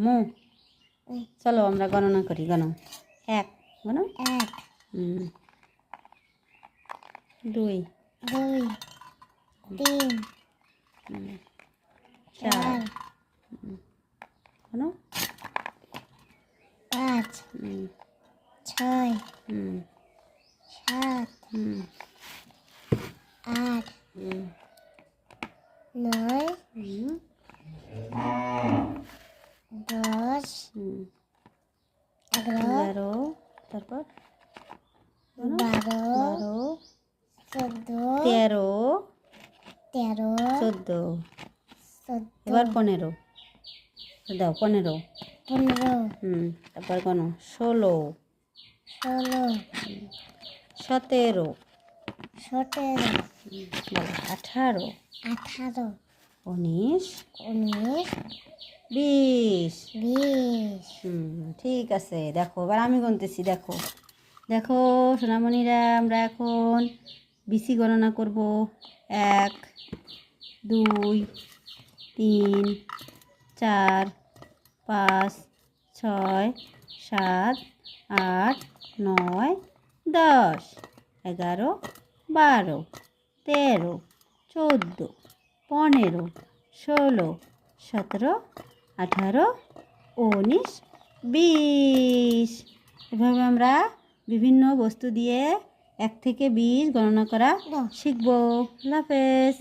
মু চলো আমরা গণনা করি গণ এক গণ এক দুই দুই তিন চার গণ পাঁচ ছয় সাত আট নয় 10 11 তারপর 12 13 14 এবার 15 দাও 15 তারপর কোন 16 17 18 19 20 ঠিক আছে দেখো এবার আমি গুনতেছি দেখো দেখো সোনামণিরা আমরা এখন বিসি গণনা করব 1 2 3 4 5 6 7 8 9 10 11 12 13 14 15 16 17 18 19 20 এভাবে আমরা বিভিন্ন বস্তু দিয়ে 1 থেকে 20 গণনা করা শিখব। আল্লাহ হাফেজ।